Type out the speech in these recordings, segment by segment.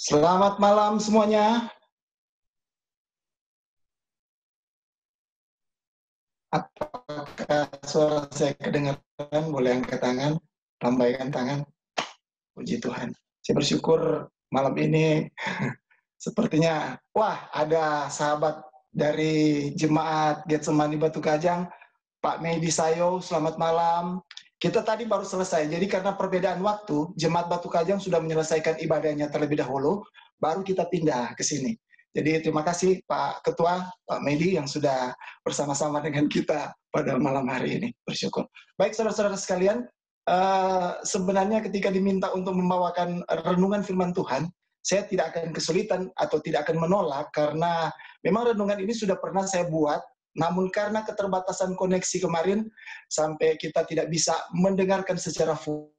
Selamat malam semuanya. Apakah suara saya kedengaran? Boleh angkat tangan, lambaikan tangan. Puji Tuhan. Saya bersyukur malam ini sepertinya, wah, ada sahabat dari jemaat Getsemani Batu Kajang, Pak Medi Sayo, selamat malam. Kita tadi baru selesai, jadi karena perbedaan waktu, jemaat Batu Kajang sudah menyelesaikan ibadahnya terlebih dahulu, baru kita pindah ke sini. Jadi terima kasih Pak Ketua, Pak Medi yang sudah bersama-sama dengan kita pada malam hari ini. Bersyukur. Baik saudara-saudara sekalian, sebenarnya ketika diminta untuk membawakan renungan firman Tuhan, saya tidak akan kesulitan atau tidak akan menolak karena memang renungan ini sudah pernah saya buat, namun karena keterbatasan koneksi kemarin sampai kita tidak bisa mendengarkan secara full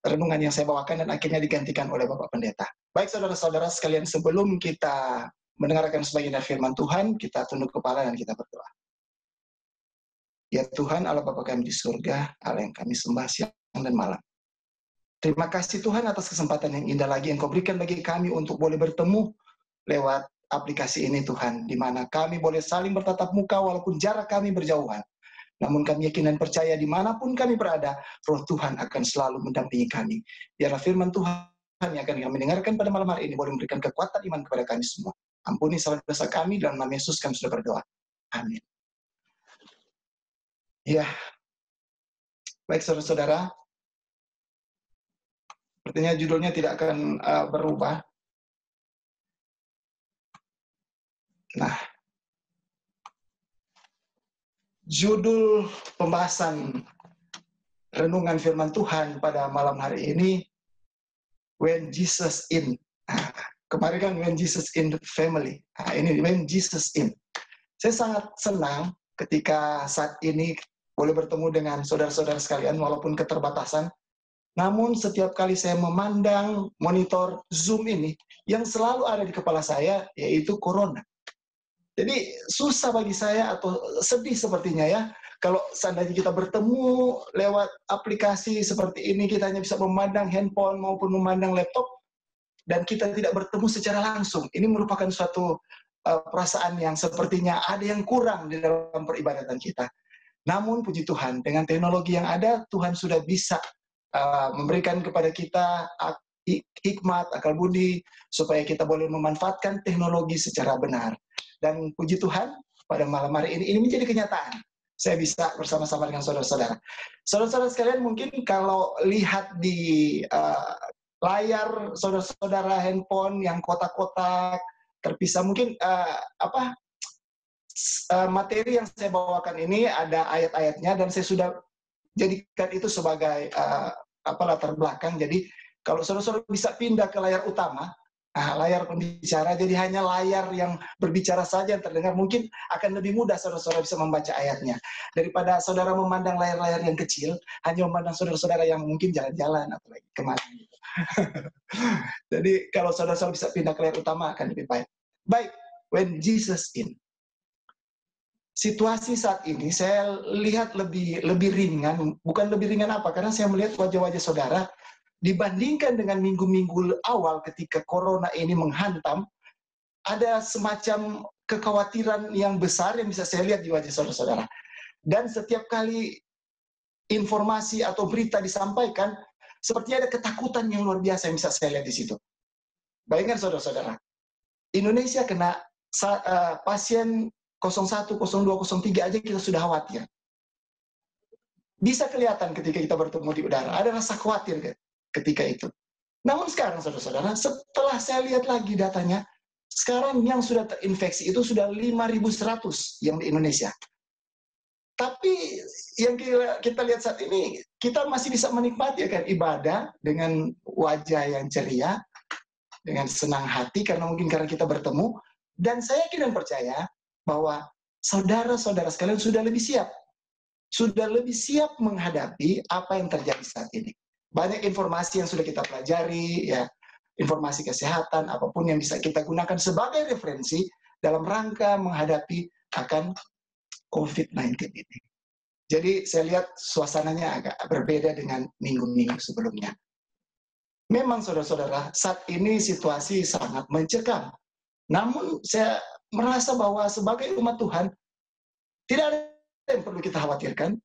renungan yang saya bawakan dan akhirnya digantikan oleh Bapak Pendeta. Baik saudara-saudara sekalian, sebelum kita mendengarkan sebagian dari firman Tuhan, kita tunduk kepala dan kita berdoa. Ya Tuhan, Allah Bapa kami di surga, Allah yang kami sembah siang dan malam. Terima kasih Tuhan atas kesempatan yang indah lagi yang Kau berikan bagi kami untuk boleh bertemu lewat aplikasi ini Tuhan, di mana kami boleh saling bertatap muka walaupun jarak kami berjauhan. Namun kami yakin dan percaya dimanapun kami berada, Roh Tuhan akan selalu mendampingi kami. Biarlah firman Tuhan yang akan kami dengarkan pada malam hari ini boleh memberikan kekuatan iman kepada kami semua. Ampuni salah dosa kami, dalam nama Yesus kami sudah berdoa. Amin. Ya, baik saudara-saudara, sepertinya judulnya tidak akan berubah. Nah, judul pembahasan renungan firman Tuhan pada malam hari ini, When Jesus In. Kemarin kan When Jesus In the Family. Nah, ini When Jesus In. Saya sangat senang ketika saat ini boleh bertemu dengan saudara-saudara sekalian walaupun keterbatasan. Namun setiap kali saya memandang monitor Zoom ini, yang selalu ada di kepala saya yaitu Corona. Jadi susah bagi saya atau sedih sepertinya ya, kalau seandainya kita bertemu lewat aplikasi seperti ini, kita hanya bisa memandang handphone maupun memandang laptop, dan kita tidak bertemu secara langsung. Ini merupakan suatu perasaan yang sepertinya ada yang kurang di dalam peribadatan kita. Namun puji Tuhan, dengan teknologi yang ada, Tuhan sudah bisa memberikan kepada kita hikmat, akal budi, supaya kita boleh memanfaatkan teknologi secara benar. Dan puji Tuhan, pada malam hari ini menjadi kenyataan. Saya bisa bersama-sama dengan saudara-saudara. Saudara-saudara sekalian, mungkin kalau lihat di layar saudara-saudara handphone yang kotak-kotak terpisah, mungkin materi yang saya bawakan ini ada ayat-ayatnya dan saya sudah jadikan itu sebagai latar belakang. Jadi kalau saudara-saudara bisa pindah ke layar utama, layar pembicara, jadi hanya layar yang berbicara saja yang terdengar, mungkin akan lebih mudah saudara-saudara bisa membaca ayatnya daripada saudara memandang layar-layar yang kecil, hanya memandang saudara-saudara yang mungkin jalan-jalan atau lagi kemana gitu. Jadi kalau saudara-saudara bisa pindah ke layar utama akan lebih baik. Baik, When Jesus In. Situasi saat ini saya lihat lebih ringan, bukan lebih ringan apa, karena saya melihat wajah-wajah saudara dibandingkan dengan minggu-minggu awal ketika corona ini menghantam, ada semacam kekhawatiran yang besar yang bisa saya lihat di wajah saudara-saudara. Dan setiap kali informasi atau berita disampaikan, sepertinya ada ketakutan yang luar biasa yang bisa saya lihat di situ. Bayangkan saudara-saudara, Indonesia kena pasien 01, 02, 03 aja kita sudah khawatir. Bisa kelihatan ketika kita bertemu di udara, ada rasa khawatir ketika itu. Namun sekarang saudara-saudara, setelah saya lihat lagi datanya, sekarang yang sudah terinfeksi itu sudah 5.100 yang di Indonesia. Tapi yang kita lihat saat ini, kita masih bisa menikmati kan ibadah dengan wajah yang ceria, dengan senang hati karena kita bertemu. Dan saya yakin dan percaya bahwa saudara-saudara sekalian sudah lebih siap menghadapi apa yang terjadi saat ini. Banyak informasi yang sudah kita pelajari, ya, informasi kesehatan, apapun yang bisa kita gunakan sebagai referensi dalam rangka menghadapi akan COVID-19 ini. Jadi saya lihat suasananya agak berbeda dengan minggu-minggu sebelumnya. Memang saudara-saudara, saat ini situasi sangat mencekam. Namun saya merasa bahwa sebagai umat Tuhan, tidak ada yang perlu kita khawatirkan.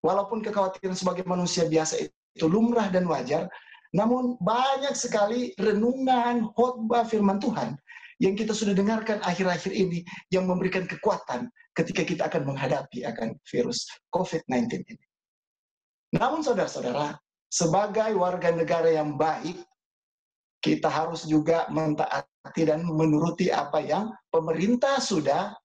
Walaupun kekhawatiran sebagai manusia biasa itu lumrah dan wajar, namun banyak sekali renungan, khotbah firman Tuhan yang kita sudah dengarkan akhir-akhir ini yang memberikan kekuatan ketika kita akan menghadapi akan virus COVID-19 ini. Namun saudara-saudara, sebagai warga negara yang baik, kita harus juga mentaati dan menuruti apa yang pemerintah sudah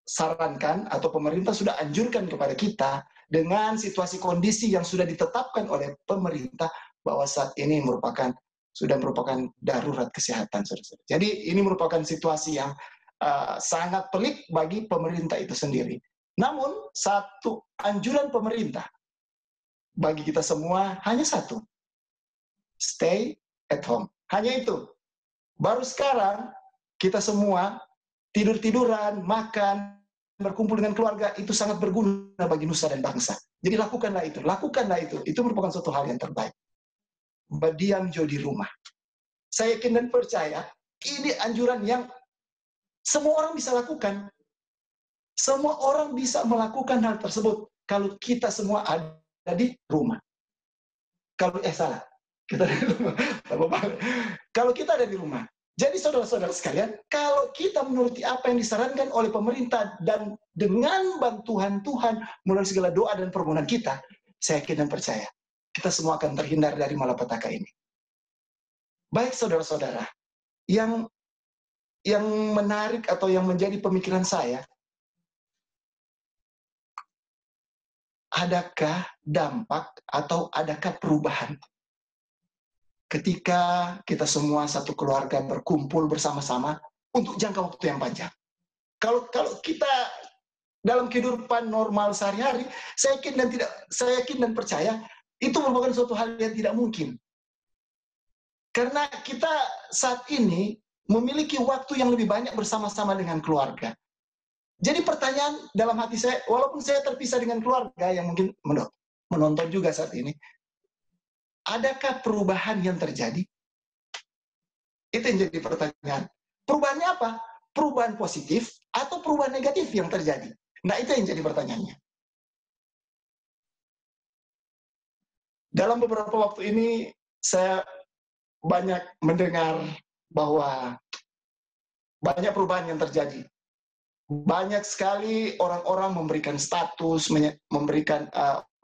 sarankan atau pemerintah sudah anjurkan kepada kita dengan situasi kondisi yang sudah ditetapkan oleh pemerintah bahwa saat ini sudah merupakan darurat kesehatan, saudara-saudara. Jadi ini merupakan situasi yang sangat pelik bagi pemerintah itu sendiri. Namun satu anjuran pemerintah bagi kita semua hanya satu, stay at home. Hanya itu. Baru sekarang kita semua tidur-tiduran, makan, berkumpul dengan keluarga, itu sangat berguna bagi nusa dan bangsa. Jadi lakukanlah itu. Itu merupakan suatu hal yang terbaik. Berdiam jauh di rumah. Saya yakin dan percaya, ini anjuran yang semua orang bisa lakukan. Semua orang bisa melakukan hal tersebut kalau kita semua ada di rumah. Kita ada di rumah. Kalau kita ada di rumah. Jadi saudara-saudara sekalian, kalau kita menuruti apa yang disarankan oleh pemerintah dan dengan bantuan Tuhan melalui segala doa dan permohonan kita, saya yakin dan percaya, kita semua akan terhindar dari malapetaka ini. Baik saudara-saudara, yang menarik atau yang menjadi pemikiran saya, adakah dampak atau adakah perubahan ketika kita semua satu keluarga berkumpul bersama-sama untuk jangka waktu yang panjang? Kalau kita dalam kehidupan normal sehari-hari, saya yakin dan percaya itu merupakan suatu hal yang tidak mungkin. Karena kita saat ini memiliki waktu yang lebih banyak bersama-sama dengan keluarga. Jadi pertanyaan dalam hati saya, walaupun saya terpisah dengan keluarga yang mungkin menonton juga saat ini, adakah perubahan yang terjadi? Itu yang jadi pertanyaan. Perubahannya apa? Perubahan positif atau perubahan negatif yang terjadi? Nah, itu yang jadi pertanyaannya. Dalam beberapa waktu ini, saya banyak mendengar bahwa banyak perubahan yang terjadi. Banyak sekali orang-orang memberikan status, memberikan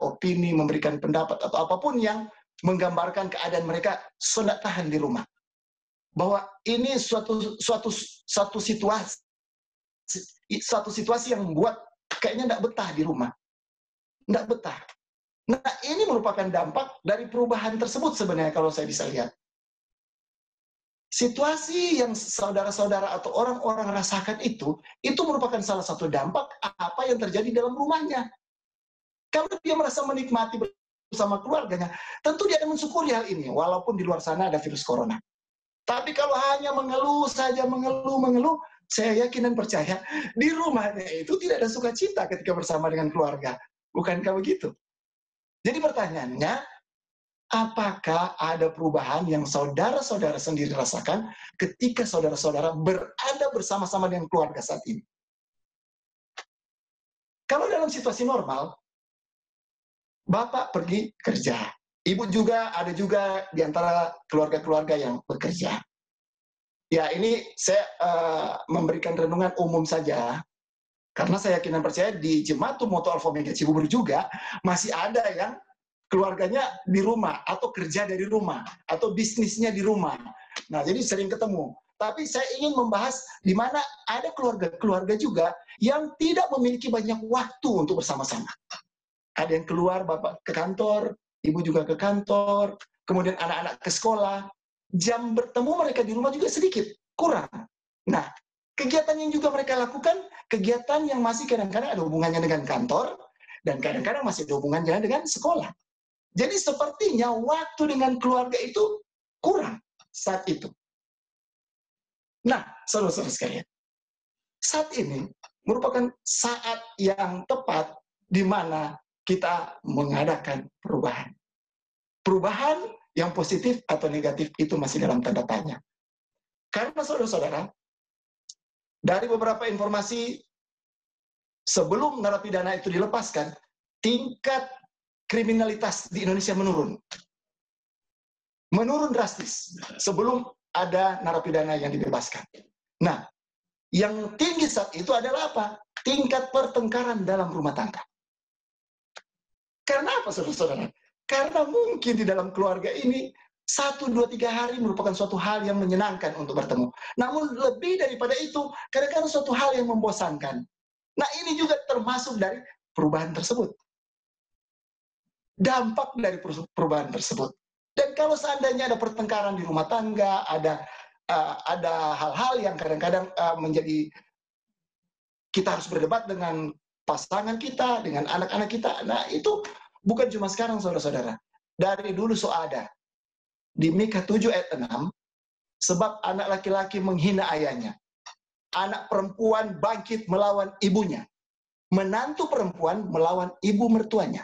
opini, memberikan pendapat, atau apapun yang menggambarkan keadaan mereka sudah tahan di rumah. Bahwa ini suatu situasi yang membuat kayaknya tidak betah di rumah. Tidak betah. Nah, ini merupakan dampak dari perubahan tersebut sebenarnya kalau saya bisa lihat. Situasi yang saudara-saudara atau orang-orang rasakan itu merupakan salah satu dampak apa yang terjadi dalam rumahnya. Kalau dia merasa menikmati bersama keluarganya, tentu dia akan mensyukuri hal ini, walaupun di luar sana ada virus corona. Tapi kalau hanya mengeluh saja, mengeluh, saya yakin dan percaya, di rumahnya itu tidak ada sukacita ketika bersama dengan keluarga. Bukankah begitu? Jadi pertanyaannya, apakah ada perubahan yang saudara-saudara sendiri rasakan ketika saudara-saudara berada bersama-sama dengan keluarga saat ini? Kalau dalam situasi normal, Bapak pergi kerja. Ibu juga ada juga di antara keluarga-keluarga yang bekerja. Ya, ini saya memberikan renungan umum saja. Karena saya yakin dan percaya di Jemaat Tumoto Alpha Omega Cibubur juga masih ada yang keluarganya di rumah, atau kerja dari rumah, atau bisnisnya di rumah. Nah, jadi sering ketemu. Tapi saya ingin membahas di mana ada keluarga-keluarga juga yang tidak memiliki banyak waktu untuk bersama-sama. Ada yang keluar, bapak ke kantor, ibu juga ke kantor, kemudian anak-anak ke sekolah. Jam bertemu mereka di rumah juga sedikit, kurang. Nah, kegiatan yang juga mereka lakukan, kegiatan yang masih kadang-kadang ada hubungannya dengan kantor, dan kadang-kadang masih ada hubungannya dengan sekolah. Jadi sepertinya waktu dengan keluarga itu kurang saat itu. Nah, saudara-saudara sekalian, saat ini merupakan saat yang tepat di mana kita mengadakan perubahan. Perubahan Yang positif atau negatif itu masih dalam tanda tanya. Karena saudara-saudara, dari beberapa informasi sebelum narapidana itu dilepaskan, tingkat kriminalitas di Indonesia menurun. Menurun drastis sebelum ada narapidana yang dibebaskan. Nah, yang tinggi saat itu adalah apa? Tingkat pertengkaran dalam rumah tangga. Karena apa, saudara-saudara? Karena mungkin di dalam keluarga ini 1, 2, 3 hari merupakan suatu hal yang menyenangkan untuk bertemu. Namun lebih daripada itu, kadang-kadang suatu hal yang membosankan. Nah, ini juga termasuk dari perubahan tersebut. Dampak dari perubahan tersebut. Dan kalau seandainya ada pertengkaran di rumah tangga, ada hal-hal yang kadang-kadang menjadi kita harus berdebat dengan pasangan kita, dengan anak-anak kita. Nah, itu bukan cuma sekarang, saudara-saudara. Dari dulu ada. Di Mika 7 ayat 6, sebab anak laki-laki menghina ayahnya. Anak perempuan bangkit melawan ibunya. Menantu perempuan melawan ibu mertuanya.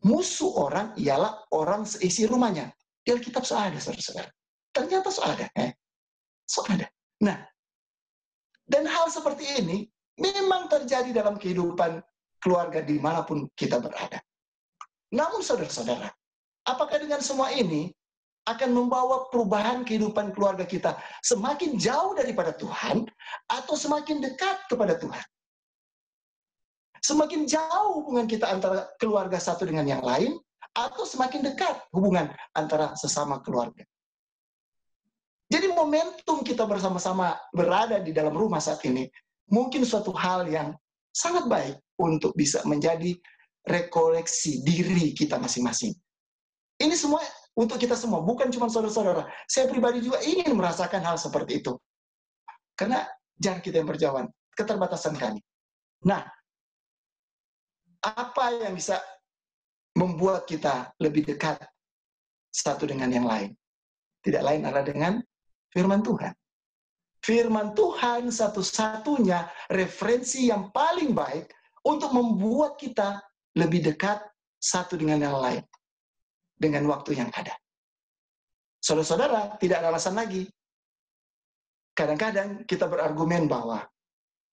Musuh orang ialah orang seisi rumahnya. Di Alkitab ada, saudara-saudara. Ternyata ada. Ada. Nah, dan hal seperti ini memang terjadi dalam kehidupan keluarga dimanapun kita berada. Namun saudara-saudara, apakah dengan semua ini akan membawa perubahan kehidupan keluarga kita semakin jauh daripada Tuhan atau semakin dekat kepada Tuhan? Semakin jauh hubungan kita antara keluarga satu dengan yang lain, atau semakin dekat hubungan antara sesama keluarga. Jadi momentum kita bersama-sama berada di dalam rumah saat ini, mungkin suatu hal yang sangat baik untuk bisa menjadi rekoleksi diri kita masing-masing. Ini semua untuk kita semua, bukan cuma saudara-saudara. Saya pribadi juga ingin merasakan hal seperti itu. Karena jarak kita yang berjauhan, keterbatasan kami. Nah, apa yang bisa membuat kita lebih dekat satu dengan yang lain? Tidak lain adalah dengan firman Tuhan. Firman Tuhan satu-satunya referensi yang paling baik untuk membuat kita lebih dekat satu dengan yang lain. Dengan waktu yang ada. Saudara-saudara, tidak ada alasan lagi. Kadang-kadang kita berargumen bahwa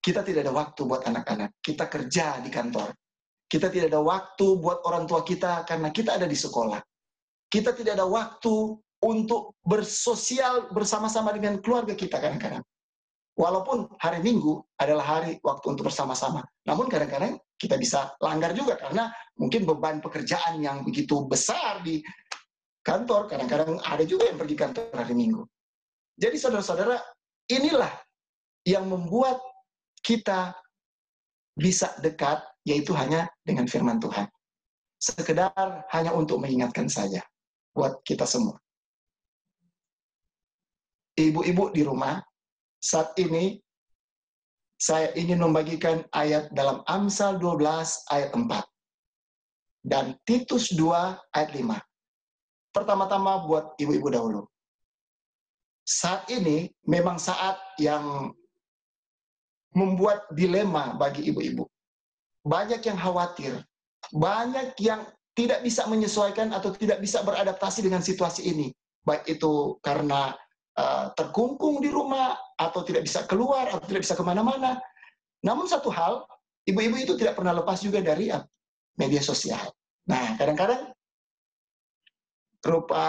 kita tidak ada waktu buat anak-anak. Kita kerja di kantor. Kita tidak ada waktu buat orang tua kita karena kita ada di sekolah. Kita tidak ada waktu untuk bersosial bersama-sama dengan keluarga kita kadang-kadang. Walaupun hari Minggu adalah hari waktu untuk bersama-sama. Namun kadang-kadang kita bisa langgar juga karena mungkin beban pekerjaan yang begitu besar di kantor. Kadang-kadang ada juga yang pergi kantor hari Minggu. Jadi saudara-saudara, inilah yang membuat kita bisa dekat, yaitu hanya dengan firman Tuhan. Sekedar hanya untuk mengingatkan saja buat kita semua. Ibu-ibu di rumah, saat ini saya ingin membagikan ayat dalam Amsal 12 ayat 4 dan Titus 2 ayat 5. Pertama-tama buat ibu-ibu dahulu. Saat ini memang saat yang membuat dilema bagi ibu-ibu. Banyak yang khawatir, banyak yang tidak bisa menyesuaikan atau tidak bisa beradaptasi dengan situasi ini. Baik itu karena terkungkung di rumah, atau tidak bisa keluar, atau tidak bisa kemana-mana. Namun satu hal, ibu-ibu itu tidak pernah lepas juga dari media sosial. Nah, kadang-kadang rupa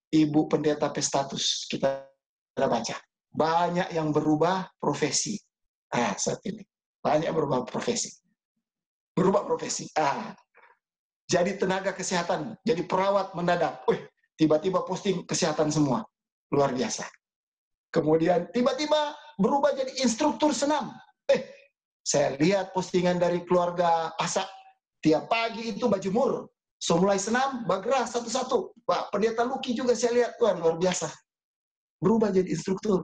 Ibu Pendeta Pestatus kita baca, banyak yang berubah profesi. Saat ini. Banyak berubah profesi. Jadi tenaga kesehatan, jadi perawat mendadak. Tiba-tiba posting kesehatan semua. Luar biasa. Kemudian tiba-tiba berubah jadi instruktur senam. Saya lihat postingan dari keluarga Asa. Tiap pagi itu baju mur. So mulai senam, bergerak satu-satu. Pak Pendeta Luki juga saya lihat. Luar biasa. Berubah jadi instruktur.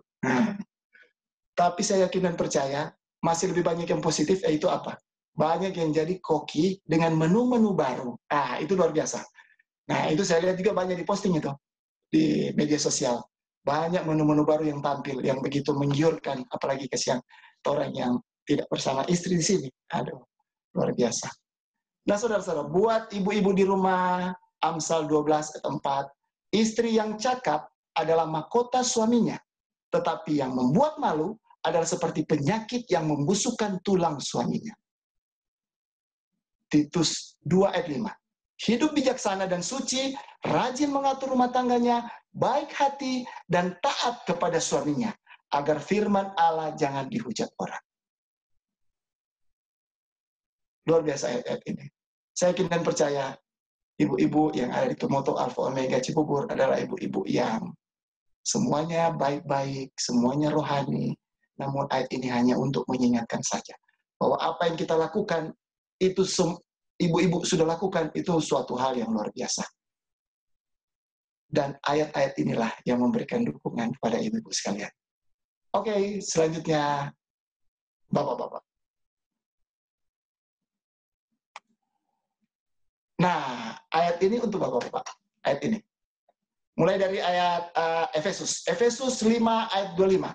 Tapi saya yakin dan percaya, masih lebih banyak yang positif, yaitu apa? Banyak yang jadi koki dengan menu-menu baru. Itu luar biasa. Nah, itu saya lihat juga banyak diposting itu di media sosial. Banyak menu-menu baru yang tampil, yang begitu menggiurkan, apalagi kesian orang yang tidak bersama istri di sini. Aduh, luar biasa. Nah, saudara-saudara, buat ibu-ibu di rumah, Amsal 12 ayat 4, istri yang cakap adalah mahkota suaminya, tetapi yang membuat malu adalah seperti penyakit yang membusukkan tulang suaminya. Titus 2 ayat 5. Hidup bijaksana dan suci, rajin mengatur rumah tangganya, baik hati dan taat kepada suaminya, agar firman Allah jangan dihujat orang. Luar biasa ayat-ayat ini. Saya yakin dan percaya, ibu-ibu yang ada di Tumoto Alpha Omega Cibubur adalah ibu-ibu yang semuanya baik-baik, semuanya rohani, namun ayat ini hanya untuk mengingatkan saja bahwa apa yang kita lakukan itu ibu-ibu sudah lakukan itu suatu hal yang luar biasa. Dan ayat-ayat inilah yang memberikan dukungan kepada ibu-ibu sekalian. Oke, selanjutnya Bapak-bapak. Nah, ayat ini untuk Bapak-bapak. Ayat ini. Mulai dari ayat Efesus. Efesus 5 ayat 25.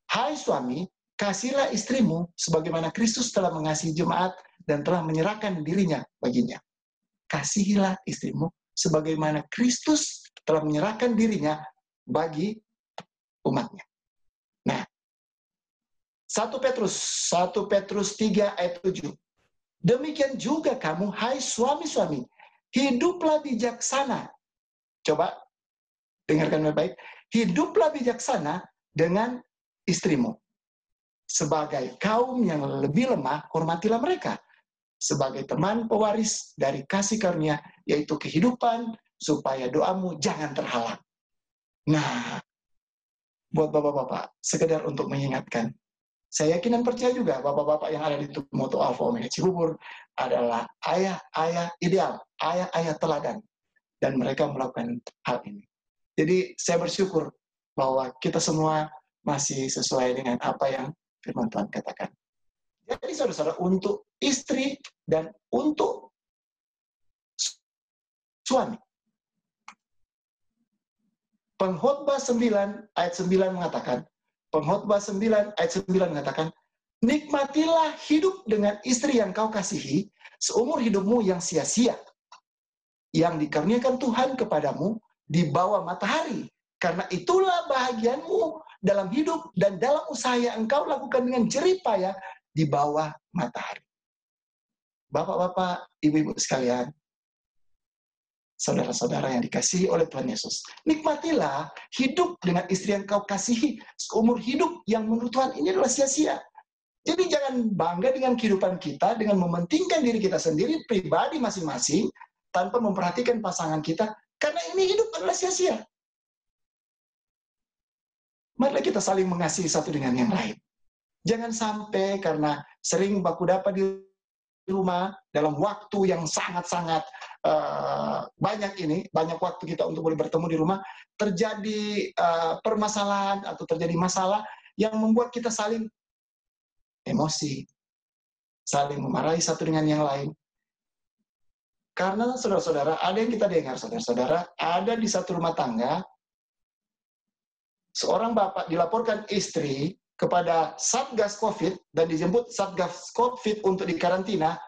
Hai suami, kasihilah istrimu sebagaimana Kristus telah mengasihi jemaat dan telah menyerahkan dirinya baginya. Kasihilah istrimu sebagaimana Kristus telah menyerahkan dirinya bagi umatnya. Nah, 1 Petrus 3 ayat 7. Demikian juga kamu, hai suami-suami, hiduplah bijaksana. Coba dengarkan baik-baik. Hiduplah bijaksana dengan istrimu. Sebagai kaum yang lebih lemah, hormatilah mereka. Sebagai teman pewaris dari kasih karunia, yaitu kehidupan, supaya doamu jangan terhalang. Nah, buat bapak-bapak, sekedar untuk mengingatkan, saya yakin dan percaya juga bapak-bapak yang ada di Tumoto Alpha Omega Cibubur adalah ayah-ayah ideal, ayah-ayah teladan, dan mereka melakukan hal ini. Jadi saya bersyukur bahwa kita semua masih sesuai dengan apa yang firman Tuhan katakan. Jadi saudara-saudara, untuk istri dan untuk suami. Pengkhotbah 9 ayat 9 mengatakan, Pengkhotbah 9 ayat 9 mengatakan, nikmatilah hidup dengan istri yang kau kasihi seumur hidupmu yang sia-sia, yang dikaruniakan Tuhan kepadamu di bawah matahari. Karena itulah bahagianmu dalam hidup dan dalam usaha yang engkau lakukan dengan jerih payah di bawah matahari. Bapak-bapak, ibu-ibu sekalian, saudara-saudara yang dikasihi oleh Tuhan Yesus, nikmatilah hidup dengan istri yang kau kasihi seumur hidup yang menurut Tuhan ini adalah sia-sia. Jadi jangan bangga dengan kehidupan kita, dengan mementingkan diri kita sendiri, pribadi masing-masing, tanpa memperhatikan pasangan kita, karena ini hidup adalah sia-sia. Marilah kita saling mengasihi satu dengan yang lain. Jangan sampai karena sering baku dapat di rumah dalam waktu yang sangat-sangat banyak waktu kita untuk boleh bertemu di rumah, terjadi permasalahan atau terjadi masalah yang membuat kita saling emosi, saling memarahi satu dengan yang lain. Karena saudara-saudara, ada yang kita dengar, saudara-saudara, ada di satu rumah tangga, seorang bapak dilaporkan istri kepada Satgas COVID dan dijemput Satgas COVID untuk dikarantina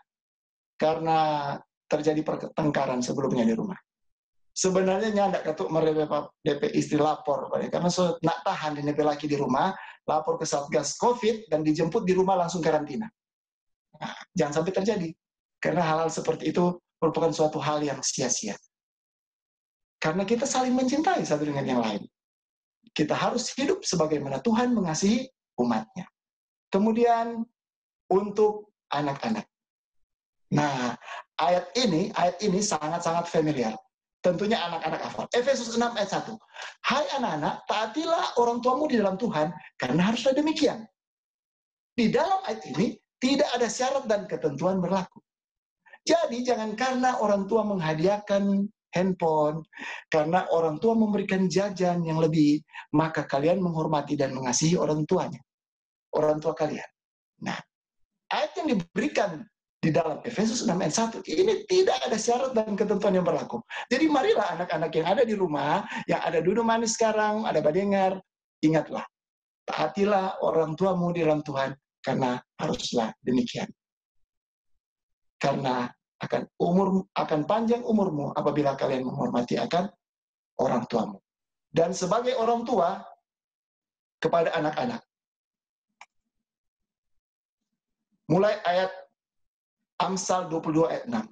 karena terjadi pertengkaran sebelumnya di rumah. Sebenarnya nyandak ketuk DP istri lapor karena nak tahan DP laki di rumah, lapor ke Satgas COVID dan dijemput di rumah langsung karantina. Nah, jangan sampai terjadi karena hal-hal seperti itu merupakan suatu hal yang sia-sia. Karena kita saling mencintai satu dengan yang lain. Kita harus hidup sebagaimana Tuhan mengasihi umatnya. Kemudian untuk anak-anak. Nah, ayat ini sangat-sangat familiar. Tentunya anak-anak hafal. Efesus 6 ayat 1. Hai anak-anak, taatilah orang tuamu di dalam Tuhan, karena haruslah demikian. Di dalam ayat ini, tidak ada syarat dan ketentuan berlaku. Jadi, jangan karena orang tua menghadiahkan handphone, karena orang tua memberikan jajan yang lebih, maka kalian menghormati dan mengasihi orang tuanya. Orang tua kalian. Nah, ayat yang diberikan di dalam Efesus 6 ayat 1, ini tidak ada syarat dan ketentuan yang berlaku. Jadi marilah anak-anak yang ada di rumah, yang ada duduk manis sekarang, ada badengar, ingatlah, taatilah orang tuamu di dalam Tuhan, karena haruslah demikian. Karena akan panjang umurmu apabila kalian menghormati akan orang tuamu. Dan sebagai orang tua kepada anak-anak. Mulai ayat Amsal 22 ayat 6.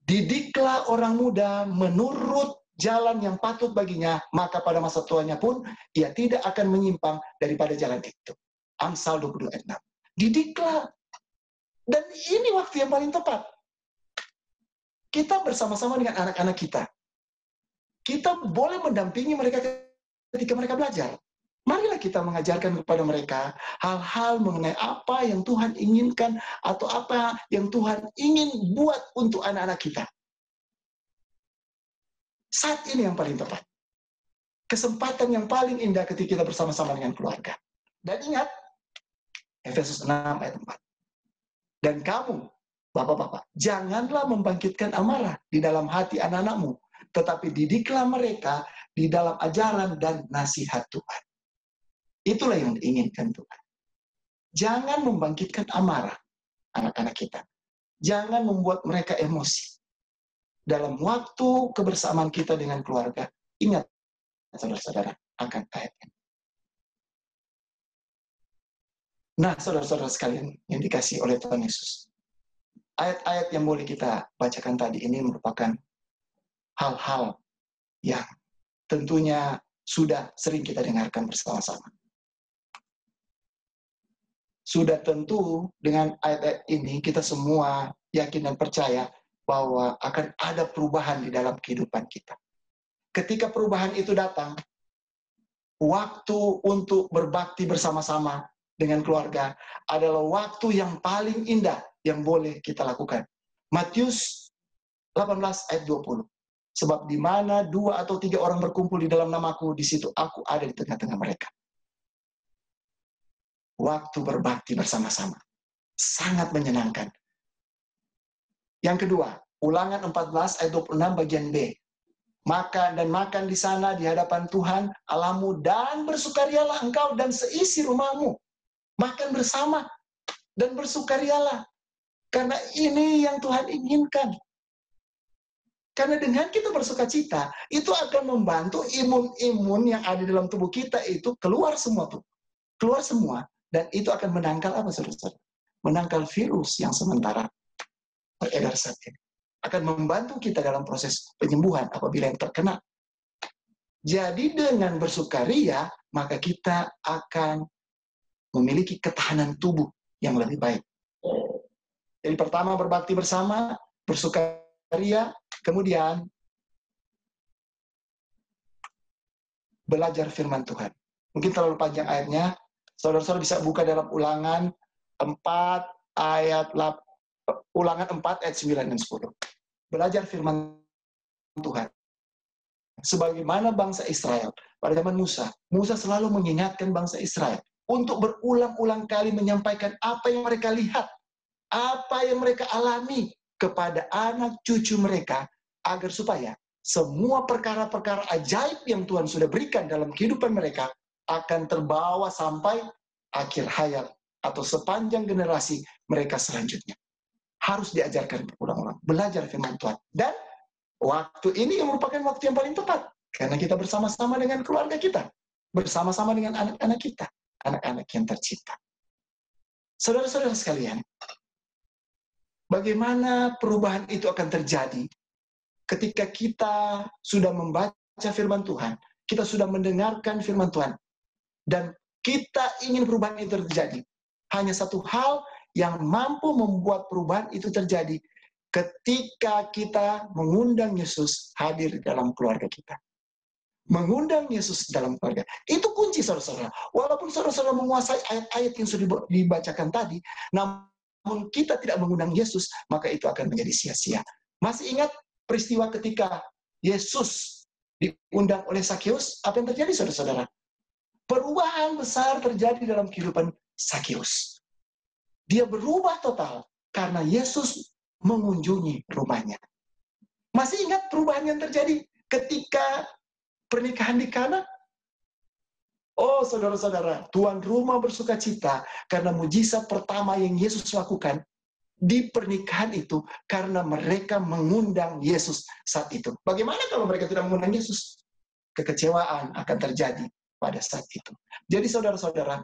Didiklah orang muda menurut jalan yang patut baginya, maka pada masa tuanya pun ia tidak akan menyimpang daripada jalan itu. Amsal 22 ayat 6. Didiklah. Dan ini waktu yang paling tepat. Kita bersama-sama dengan anak-anak kita. Kita boleh mendampingi mereka ketika mereka belajar. Marilah kita mengajarkan kepada mereka hal-hal mengenai apa yang Tuhan inginkan atau apa yang Tuhan ingin buat untuk anak-anak kita. Saat ini yang paling tepat. Kesempatan yang paling indah ketika kita bersama-sama dengan keluarga. Dan ingat, Efesus 6 ayat 4. Dan kamu, bapak-bapak, janganlah membangkitkan amarah di dalam hati anak-anakmu, tetapi didiklah mereka di dalam ajaran dan nasihat Tuhan. Itulah yang diinginkan Tuhan. Jangan membangkitkan amarah anak-anak kita. Jangan membuat mereka emosi. Dalam waktu kebersamaan kita dengan keluarga, ingat, saudara-saudara, akan ayat ini. Nah, saudara-saudara sekalian yang dikasihi oleh Tuhan Yesus, ayat-ayat yang boleh kita bacakan tadi ini merupakan hal-hal yang tentunya sudah sering kita dengarkan bersama-sama. Sudah tentu dengan ayat-ayat ini kita semua yakin dan percaya bahwa akan ada perubahan di dalam kehidupan kita. Ketika perubahan itu datang, waktu untuk berbakti bersama-sama dengan keluarga adalah waktu yang paling indah yang boleh kita lakukan. Matius 18 ayat 20. Sebab di mana 2 atau 3 orang berkumpul di dalam namaku, di situ aku ada di tengah-tengah mereka. Waktu berbakti bersama-sama. Sangat menyenangkan. Yang kedua, Ulangan 14 ayat 26 bagian B. Makan di sana di hadapan Tuhan Allahmu dan bersukarialah engkau dan seisi rumahmu. Makan bersama dan bersukarialah. Karena ini yang Tuhan inginkan. Karena dengan kita bersukacita, itu akan membantu imun-imun yang ada dalam tubuh kita itu keluar semua tuh. Keluar semua. Dan itu akan menangkal apa, saudara-saudara? Menangkal virus yang sementara beredar saat ini. Akan membantu kita dalam proses penyembuhan apabila yang terkena. Jadi dengan bersukaria, maka kita akan memiliki ketahanan tubuh yang lebih baik. Jadi pertama berbakti bersama, bersukaria, kemudian belajar firman Tuhan. Mungkin terlalu panjang ayatnya, saudara-saudara bisa buka dalam Ulangan 4 ayat 9 dan 10. Belajar firman Tuhan. Sebagaimana bangsa Israel pada zaman Musa, Musa selalu mengingatkan bangsa Israel untuk berulang-ulang kali menyampaikan apa yang mereka lihat, apa yang mereka alami kepada anak cucu mereka, agar supaya semua perkara-perkara ajaib yang Tuhan sudah berikan dalam kehidupan mereka akan terbawa sampai akhir hayat atau sepanjang generasi mereka selanjutnya. Harus diajarkan berulang-ulang, belajar firman Tuhan. Dan waktu ini yang merupakan waktu yang paling tepat, karena kita bersama-sama dengan keluarga kita, bersama-sama dengan anak-anak kita, anak-anak yang tercinta. Saudara-saudara sekalian, bagaimana perubahan itu akan terjadi ketika kita sudah membaca firman Tuhan, kita sudah mendengarkan firman Tuhan, dan kita ingin perubahan itu terjadi. Hanya satu hal yang mampu membuat perubahan itu terjadi, ketika kita mengundang Yesus hadir di dalam keluarga kita. Mengundang Yesus dalam keluarga. Itu kunci, saudara-saudara. Walaupun saudara-saudara menguasai ayat-ayat yang sudah dibacakan tadi, namun kita tidak mengundang Yesus, maka itu akan menjadi sia-sia. Masih ingat peristiwa ketika Yesus diundang oleh Sakeus? Apa yang terjadi, saudara-saudara? Perubahan besar terjadi dalam kehidupan Sakeus. Dia berubah total karena Yesus mengunjungi rumahnya. Masih ingat perubahan yang terjadi ketika pernikahan di Kana? Oh, saudara-saudara, tuan rumah bersukacita karena mujizat pertama yang Yesus lakukan. di pernikahan itu karena mereka mengundang Yesus saat itu. Bagaimana kalau mereka tidak mengundang Yesus? Kekecewaan akan terjadi pada saat itu. Jadi saudara-saudara,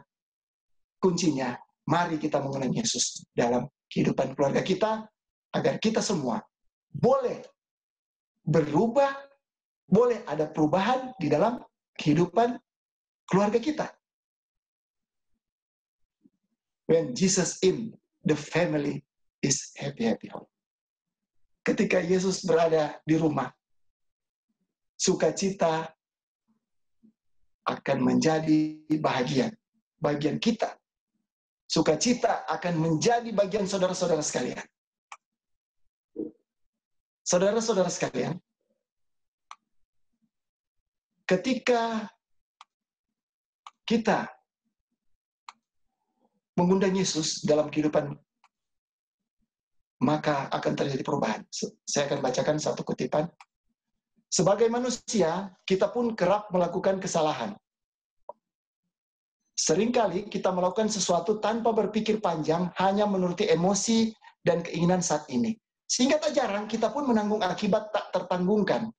kuncinya, mari kita mengundang Yesus dalam kehidupan keluarga kita, agar kita semua boleh berubah, boleh ada perubahan di dalam kehidupan keluarga kita. When Jesus in, the family is happy home. Ketika Yesus berada di rumah, sukacita akan menjadi bagian kita. Sukacita akan menjadi bagian saudara-saudara sekalian. Saudara-saudara sekalian, ketika kita mengundang Yesus dalam kehidupan, maka akan terjadi perubahan. Saya akan bacakan satu kutipan. Sebagai manusia, kita pun kerap melakukan kesalahan. Seringkali kita melakukan sesuatu tanpa berpikir panjang, hanya menuruti emosi dan keinginan saat ini. Sehingga tak jarang kita pun menanggung akibat tak tertanggungkan.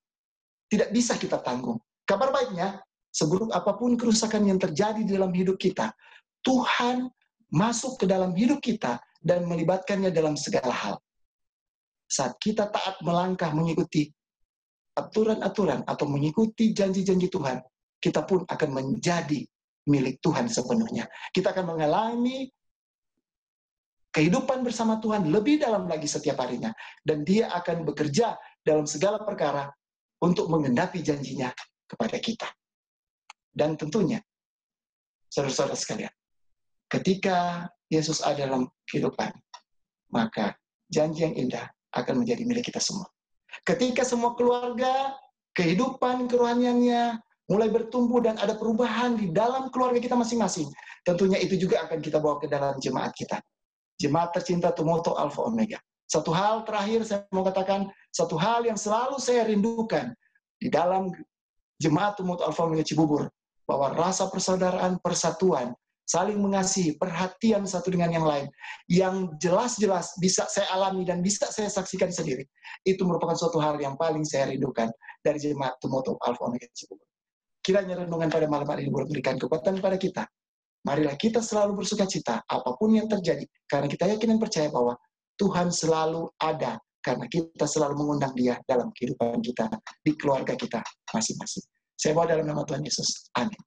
Tidak bisa kita tanggung. Kabar baiknya, seburuk apapun kerusakan yang terjadi di dalam hidup kita, Tuhan masuk ke dalam hidup kita dan melibatkannya dalam segala hal. Saat kita taat melangkah mengikuti aturan-aturan atau mengikuti janji-janji Tuhan, kita pun akan menjadi milik Tuhan sepenuhnya. Kita akan mengalami kehidupan bersama Tuhan lebih dalam lagi setiap harinya. Dan Dia akan bekerja dalam segala perkara untuk menggenapi janjinya kepada kita. Dan tentunya, saudara-saudara sekalian, ketika Yesus ada dalam kehidupan, maka janji yang indah akan menjadi milik kita semua. Ketika semua keluarga, kehidupan kerohaniannya mulai bertumbuh dan ada perubahan di dalam keluarga kita masing-masing, tentunya itu juga akan kita bawa ke dalam jemaat kita. Jemaat tercinta Tumoto Alpha Omega. Satu hal terakhir saya mau katakan, satu hal yang selalu saya rindukan di dalam jemaat Tumoto Alpha Omega Cibubur, bahwa rasa persaudaraan, persatuan, saling mengasihi, perhatian satu dengan yang lain, yang jelas-jelas bisa saya alami dan bisa saya saksikan sendiri. Itu merupakan suatu hal yang paling saya rindukan dari jemaat Tumoto Alpha Omega Cibubur. Kiranya renungan pada malam hari ini memberikan kekuatan kepada kita. Marilah kita selalu bersuka cita apapun yang terjadi, karena kita yakin dan percaya bahwa Tuhan selalu ada, karena kita selalu mengundang Dia dalam kehidupan kita, di keluarga kita masing-masing. Saya bawa dalam nama Tuhan Yesus. Amin.